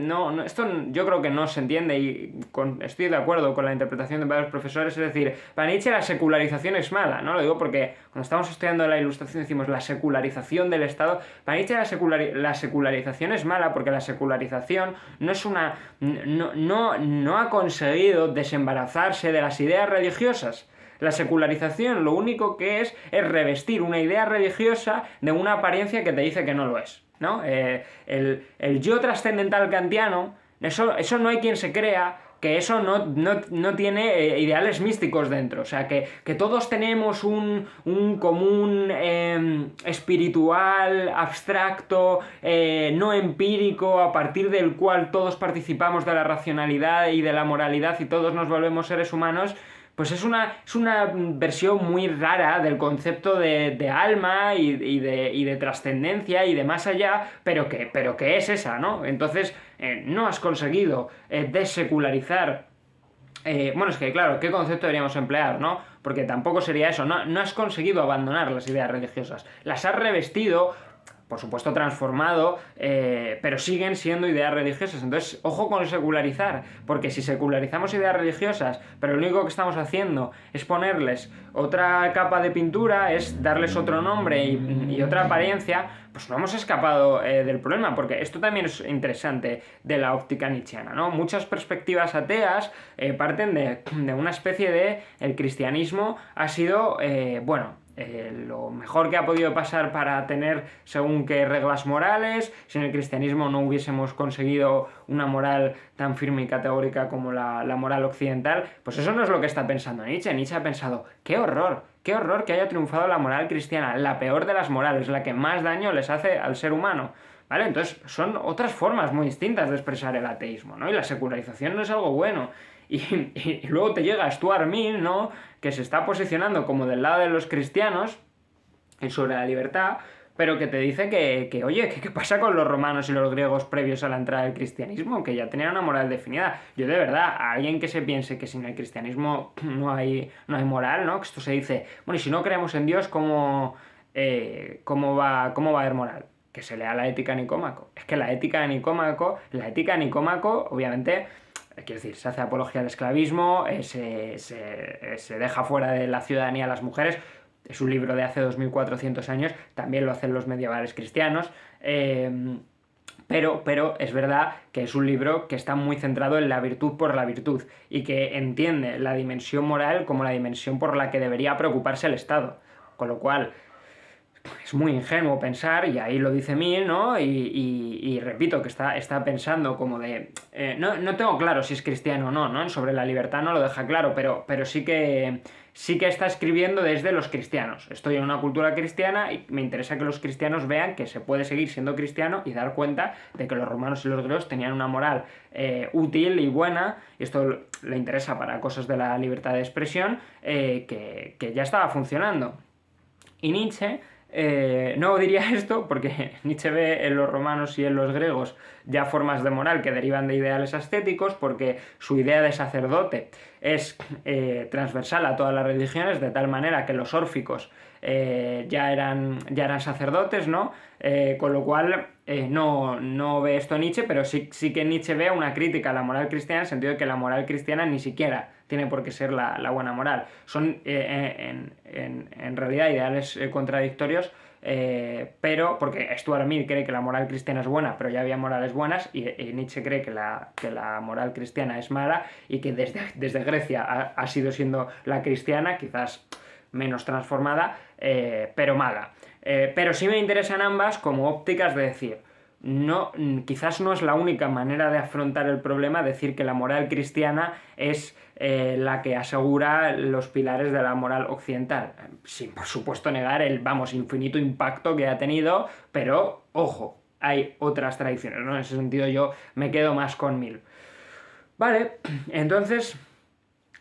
esto yo creo que no se entiende, y estoy de acuerdo con la interpretación de varios profesores, es decir, para Nietzsche la secularización es mala, ¿no? Lo digo porque cuando estamos estudiando la Ilustración decimos la secularización del Estado. Para Nietzsche la secularización es mala porque la secularización no ha conseguido desembarazarse de las ideas religiosas. La secularización lo único que es revestir una idea religiosa de una apariencia que te dice que no lo es, ¿no? El yo trascendental kantiano, eso no hay quien se crea que eso no tiene ideales místicos dentro. O sea, que todos tenemos un común espiritual, abstracto, no empírico, a partir del cual todos participamos de la racionalidad y de la moralidad y todos nos volvemos seres humanos. Pues es una versión muy rara del concepto de alma y de trascendencia y de más allá, pero que es esa, ¿no? Entonces, no has conseguido desecularizar. Bueno, es que claro, ¿qué concepto deberíamos emplear, no? Porque tampoco sería eso, no has conseguido abandonar las ideas religiosas, las has revestido, por supuesto transformado, pero siguen siendo ideas religiosas. Entonces, ojo con secularizar, porque si secularizamos ideas religiosas, pero lo único que estamos haciendo es ponerles otra capa de pintura, es darles otro nombre y otra apariencia, pues no hemos escapado del problema, porque esto también es interesante de la óptica nietzscheana, ¿no? Muchas perspectivas ateas parten de una especie de el cristianismo ha sido, lo mejor que ha podido pasar para tener según qué reglas morales. Si en el cristianismo no hubiésemos conseguido una moral tan firme y categórica como la moral occidental, pues eso no es lo que está pensando Nietzsche. Nietzsche ha pensado, qué horror que haya triunfado la moral cristiana, la peor de las morales, la que más daño les hace al ser humano. ¿Vale? Entonces son otras formas muy distintas de expresar el ateísmo, ¿no? Y la secularización no es algo bueno. Y luego te llega Stuart Mill, ¿no? Que se está posicionando como del lado de los cristianos sobre la libertad, pero que te dice oye, ¿qué pasa con los romanos y los griegos previos a la entrada del cristianismo? Que ya tenían una moral definida. Yo de verdad, a alguien que se piense que sin el cristianismo no hay moral, ¿no? Que esto se dice, bueno, y si no creemos en Dios, ¿cómo va a haber moral? Que se lea la Ética de Nicómaco. Es que la Ética de Nicómaco, obviamente, quiero decir, se hace apología al esclavismo, se deja fuera de la ciudadanía a las mujeres. Es un libro de hace 2400 años, también lo hacen los medievales cristianos, pero es verdad que es un libro que está muy centrado en la virtud por la virtud y que entiende la dimensión moral como la dimensión por la que debería preocuparse el Estado. Con lo cual, es muy ingenuo pensar, y ahí lo dice Mill, ¿no? Y repito, que está pensando como de... no tengo claro si es cristiano o no, ¿no? Sobre la libertad no lo deja claro, pero sí que está escribiendo desde los cristianos. Estoy en una cultura cristiana y me interesa que los cristianos vean que se puede seguir siendo cristiano y dar cuenta de que los romanos y los griegos tenían una moral útil y buena, y esto le interesa para cosas de la libertad de expresión, que ya estaba funcionando. Y Nietzsche... no diría esto porque Nietzsche ve en los romanos y en los griegos ya formas de moral que derivan de ideales ascéticos, porque su idea de sacerdote es transversal a todas las religiones, de tal manera que los órficos ya eran sacerdotes, ¿no? Con lo cual no ve esto Nietzsche, pero sí que Nietzsche ve una crítica a la moral cristiana, en el sentido de que la moral cristiana ni siquiera tiene por qué ser la buena moral. Son en realidad ideales contradictorios, pero porque Stuart Mill cree que la moral cristiana es buena, pero ya había morales buenas, y Nietzsche cree que la moral cristiana es mala, y que desde Grecia ha sido siendo la cristiana, quizás menos transformada, pero mala. Pero sí me interesan ambas como ópticas de decir, no, quizás no es la única manera de afrontar el problema decir que la moral cristiana es la que asegura los pilares de la moral occidental, sin por supuesto negar el, infinito impacto que ha tenido, pero ojo, hay otras tradiciones, ¿no? En ese sentido yo me quedo más con Mill. Vale, entonces...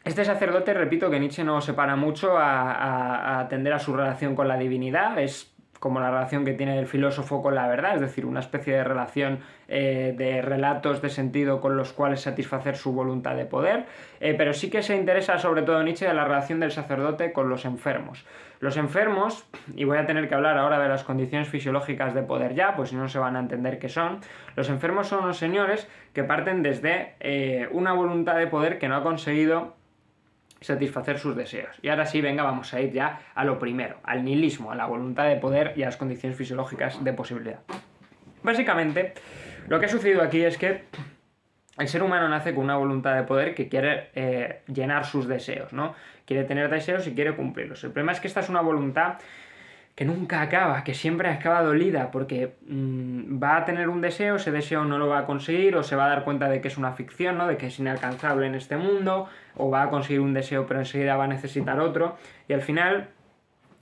Este sacerdote, repito, que Nietzsche no separa mucho a atender a su relación con la divinidad, es como la relación que tiene el filósofo con la verdad, es decir, una especie de relación de relatos de sentido con los cuales satisfacer su voluntad de poder, pero sí que se interesa sobre todo Nietzsche de la relación del sacerdote con los enfermos. Los enfermos, y voy a tener que hablar ahora de las condiciones fisiológicas de poder ya, pues si no se van a entender qué son. Los enfermos son unos señores que parten desde una voluntad de poder que no ha conseguido satisfacer sus deseos. Y ahora sí, venga, vamos a ir ya a lo primero, al nihilismo, a la voluntad de poder y a las condiciones fisiológicas de posibilidad. Básicamente, lo que ha sucedido aquí es que el ser humano nace con una voluntad de poder que quiere llenar sus deseos, ¿no? Quiere tener deseos y quiere cumplirlos. El problema es que esta es una voluntad que nunca acaba, que siempre acaba dolida, porque va a tener un deseo, ese deseo no lo va a conseguir, o se va a dar cuenta de que es una ficción, ¿no? De que es inalcanzable en este mundo, o va a conseguir un deseo pero enseguida va a necesitar otro, y al final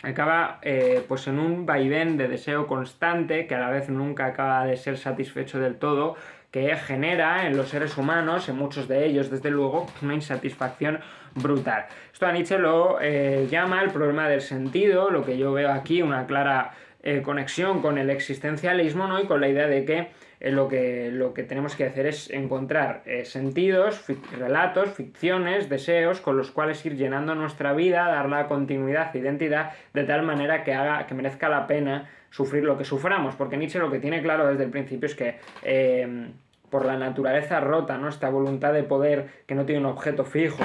acaba pues en un vaivén de deseo constante, que a la vez nunca acaba de ser satisfecho del todo, que genera en los seres humanos, en muchos de ellos desde luego, una insatisfacción brutal. Esto a Nietzsche lo llama el problema del sentido, lo que yo veo aquí, una clara conexión con el existencialismo, ¿no? Y con la idea de que lo que tenemos que hacer es encontrar sentidos, relatos, ficciones, deseos con los cuales ir llenando nuestra vida, darle continuidad, identidad, de tal manera que haga que merezca la pena sufrir lo que suframos, porque Nietzsche lo que tiene claro desde el principio es que por la naturaleza rota, ¿no? Esta voluntad de poder que no tiene un objeto fijo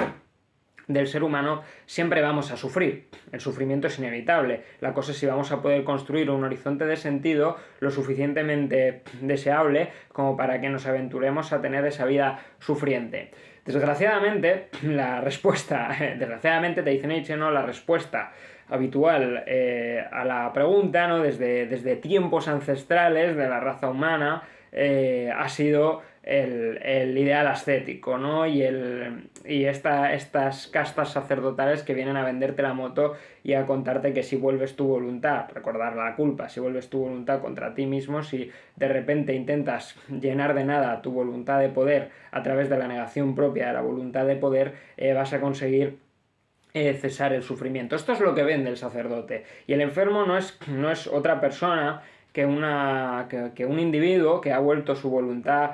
del ser humano, siempre vamos a sufrir. El sufrimiento es inevitable. La cosa es si vamos a poder construir un horizonte de sentido lo suficientemente deseable como para que nos aventuremos a tener esa vida sufriente. Desgraciadamente, desgraciadamente te dice Nietzsche, ¿no? La respuesta habitual a la pregunta, ¿no? Desde tiempos ancestrales de la raza humana, ha sido el ideal ascético, ¿no? Y estas castas sacerdotales que vienen a venderte la moto y a contarte que si vuelves tu voluntad, recordar la culpa, si vuelves tu voluntad contra ti mismo, si de repente intentas llenar de nada tu voluntad de poder a través de la negación propia de la voluntad de poder, vas a conseguir cesar el sufrimiento. Esto es lo que vende el sacerdote. Y el enfermo no es otra persona que un individuo que ha vuelto su voluntad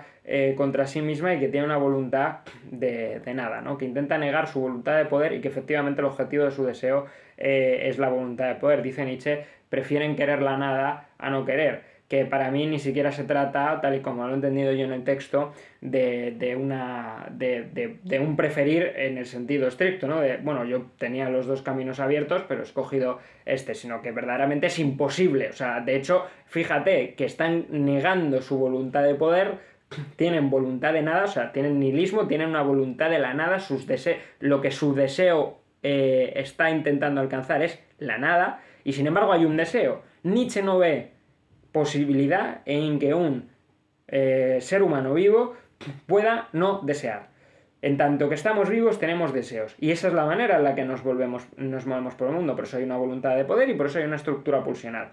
contra sí misma y que tiene una voluntad de nada, ¿no? Que intenta negar su voluntad de poder y que efectivamente el objetivo de su deseo es la voluntad de poder. Dice Nietzsche, prefieren querer la nada a no querer, que para mí ni siquiera se trata, tal y como lo he entendido yo en el texto, de un preferir en el sentido estricto, ¿no? Bueno, yo tenía los dos caminos abiertos, pero he escogido este, sino que verdaderamente es imposible. O sea, de hecho, fíjate que están negando su voluntad de poder, tienen voluntad de nada, o sea, tienen nihilismo, tienen una voluntad de la nada, lo que su deseo está intentando alcanzar es la nada, y sin embargo hay un deseo. Nietzsche no ve posibilidad en que un ser humano vivo pueda no desear. En tanto que estamos vivos tenemos deseos, y esa es la manera en la que nos movemos por el mundo. Por eso hay una voluntad de poder y por eso hay una estructura pulsional.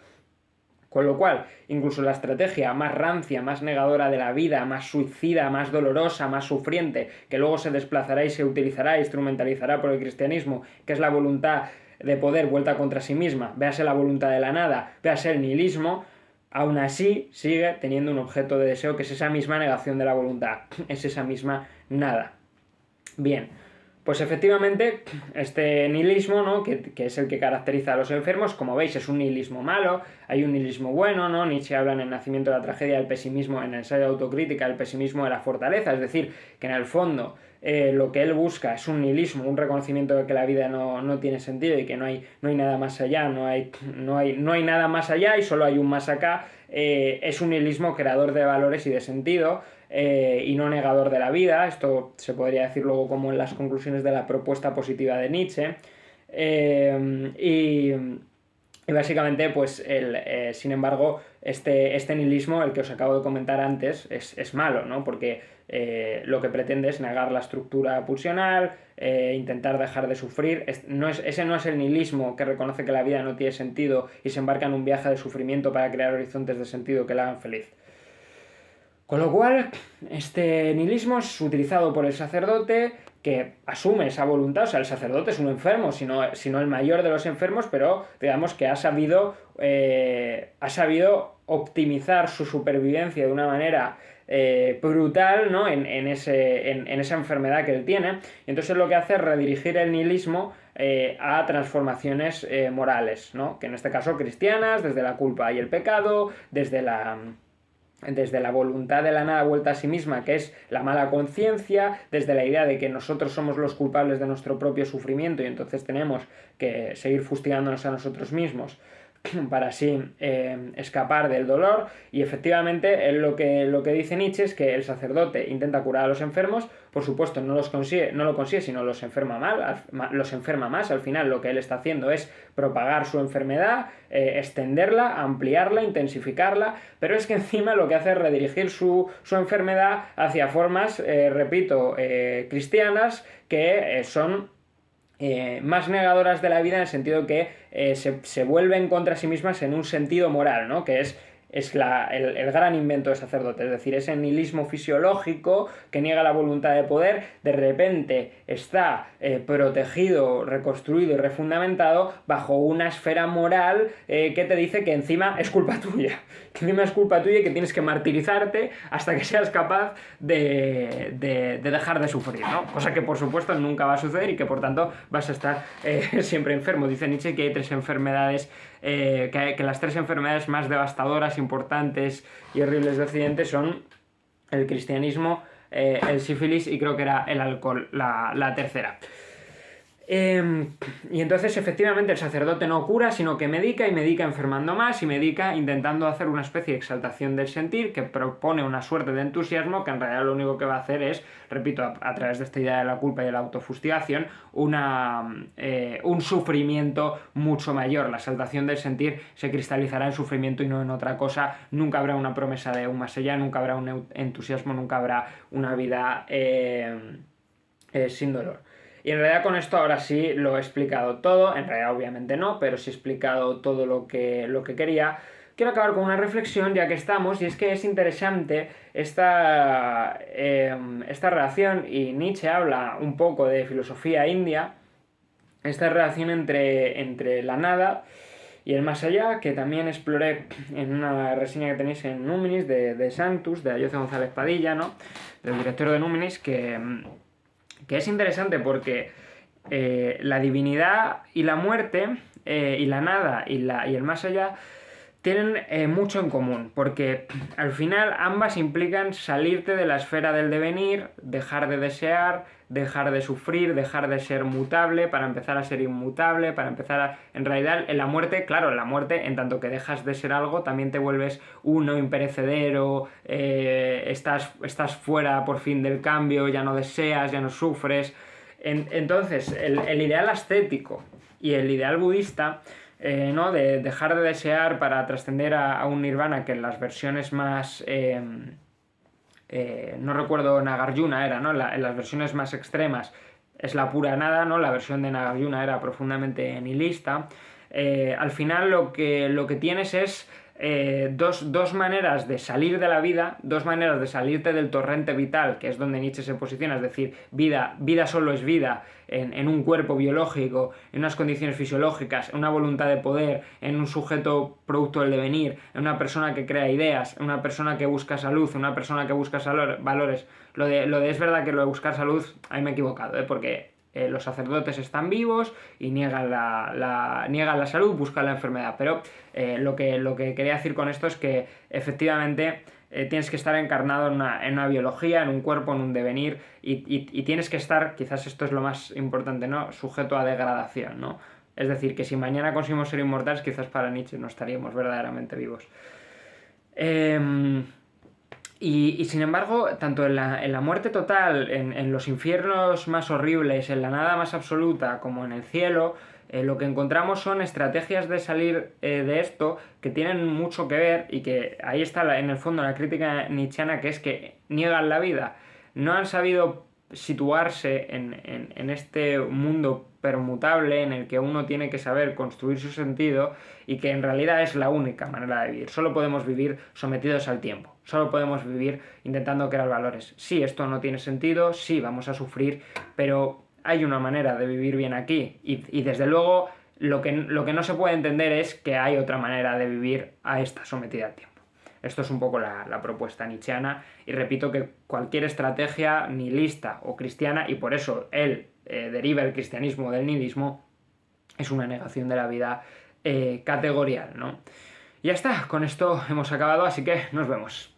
Con lo cual, incluso la estrategia más rancia, más negadora de la vida, más suicida, más dolorosa, más sufriente, que luego se desplazará y se utilizará e instrumentalizará por el cristianismo, que es la voluntad de poder vuelta contra sí misma, véase la voluntad de la nada, véase el nihilismo, aún así sigue teniendo un objeto de deseo que es esa misma negación de la voluntad, es esa misma nada. Bien, pues efectivamente este nihilismo, ¿no? que es el que caracteriza a los enfermos, como veis es un nihilismo malo, hay un nihilismo bueno, ¿no? Nietzsche habla en El nacimiento de la tragedia del pesimismo, en el ensayo de autocrítica, el pesimismo de la fortaleza, es decir, que en el fondo lo que él busca es un nihilismo, un reconocimiento de que la vida no tiene sentido y que no hay nada más allá, no hay nada más allá y solo hay un más acá. Es un nihilismo creador de valores y de sentido, y no negador de la vida. Esto se podría decir luego como en las conclusiones de la propuesta positiva de Nietzsche. Y básicamente, pues, sin embargo, este nihilismo, el que os acabo de comentar antes, es malo, ¿no? Porque lo que pretende es negar la estructura pulsional, intentar dejar de sufrir. Ese no es el nihilismo que reconoce que la vida no tiene sentido y se embarca en un viaje de sufrimiento para crear horizontes de sentido que le hagan feliz. Con lo cual, este nihilismo es utilizado por el sacerdote, que asume esa voluntad. O sea, el sacerdote es un enfermo, sino el mayor de los enfermos, pero digamos que ha sabido optimizar su supervivencia de una manera brutal, ¿no? en esa enfermedad que él tiene. Y entonces lo que hace es redirigir el nihilismo a transformaciones morales, ¿no? Que en este caso cristianas, desde la culpa y el pecado, desde la voluntad de la nada vuelta a sí misma, que es la mala conciencia, desde la idea de que nosotros somos los culpables de nuestro propio sufrimiento y entonces tenemos que seguir fustigándonos a nosotros mismos para así escapar del dolor. Y efectivamente lo que dice Nietzsche es que el sacerdote intenta curar a los enfermos, por supuesto no lo consigue, sino los enferma más. Al final lo que él está haciendo es propagar su enfermedad, extenderla, ampliarla, intensificarla, pero es que encima lo que hace es redirigir su enfermedad hacia formas, cristianas, que son más negadoras de la vida, en el sentido que se vuelven contra sí mismas en un sentido moral, ¿no? Que es el gran invento del sacerdote, es decir, ese nihilismo fisiológico que niega la voluntad de poder, de repente está protegido, reconstruido y refundamentado bajo una esfera moral que te dice que encima es culpa tuya, y que tienes que martirizarte hasta que seas capaz de dejar de sufrir, ¿no? Cosa que por supuesto nunca va a suceder y que por tanto vas a estar siempre enfermo. Dice Nietzsche que hay tres enfermedades, que las tres enfermedades más devastadoras, importantes y horribles de Occidente son el cristianismo, el sífilis y creo que era el alcohol, la tercera. Y entonces efectivamente el sacerdote no cura, sino que medica, y medica enfermando más, y medica intentando hacer una especie de exaltación del sentir que propone una suerte de entusiasmo que en realidad lo único que va a hacer es, repito, a través de esta idea de la culpa y de la autofustigación, un sufrimiento mucho mayor. La exaltación del sentir se cristalizará en sufrimiento y no en otra cosa. Nunca habrá una promesa de un más allá, nunca habrá un entusiasmo, nunca habrá una vida sin dolor. Y en realidad con esto ahora sí lo he explicado todo, en realidad obviamente no, pero sí he explicado todo lo que quería. Quiero acabar con una reflexión ya que estamos, y es que es interesante esta relación, y Nietzsche habla un poco de filosofía india, esta relación entre la nada y el más allá, que también exploré en una reseña que tenéis en Númenis de Sanctus, de Ayoce González Padilla, ¿no? Del director de Númenis, que es interesante porque la divinidad y la muerte, y la nada y el más allá, tienen mucho en común, porque al final ambas implican salirte de la esfera del devenir, dejar de desear, dejar de sufrir, dejar de ser mutable para empezar a ser inmutable, para empezar a... En realidad, en la muerte, claro, en la muerte, en tanto que dejas de ser algo, también te vuelves uno imperecedero, estás fuera por fin del cambio, ya no deseas, ya no sufres. Entonces, el ideal ascético y el ideal budista, ¿no? De dejar de desear para trascender a un nirvana, que en las versiones más... no recuerdo, Nagarjuna era, ¿no? En las versiones más extremas es la pura nada, ¿no? La versión de Nagarjuna era profundamente nihilista. Al final lo que tienes es dos maneras de salir de la vida, dos maneras de salirte del torrente vital, que es donde Nietzsche se posiciona, es decir, vida solo es vida en un cuerpo biológico, en unas condiciones fisiológicas, en una voluntad de poder, en un sujeto producto del devenir, en una persona que crea ideas, en una persona que busca salud, en una persona que busca valores. Lo de es verdad que lo de buscar salud, ahí me he equivocado, porque los sacerdotes están vivos y niegan la salud, buscan la enfermedad. Pero lo que quería decir con esto es que efectivamente tienes que estar encarnado en una biología, en un cuerpo, en un devenir, y tienes que estar, quizás esto es lo más importante, ¿no? Sujeto a degradación, ¿no? Es decir, que si mañana conseguimos ser inmortales, quizás para Nietzsche no estaríamos verdaderamente vivos. Y sin embargo, tanto en la muerte total, en los infiernos más horribles, en la nada más absoluta, como en el cielo, lo que encontramos son estrategias de salir de esto que tienen mucho que ver, y que ahí está en el fondo la crítica nietzscheana, que es que niegan la vida. No han sabido situarse en este mundo permutable en el que uno tiene que saber construir su sentido, y que en realidad es la única manera de vivir. Solo podemos vivir sometidos al tiempo, solo podemos vivir intentando crear valores. Sí, esto no tiene sentido, sí, vamos a sufrir, pero hay una manera de vivir bien aquí, y desde luego lo que no se puede entender es que hay otra manera de vivir a esta sometida al tiempo. Esto es un poco la propuesta nietzscheana, y repito que cualquier estrategia nihilista o cristiana, y por eso él deriva el cristianismo del nihilismo, es una negación de la vida categorial, ¿no? Y ya está, con esto hemos acabado, así que nos vemos.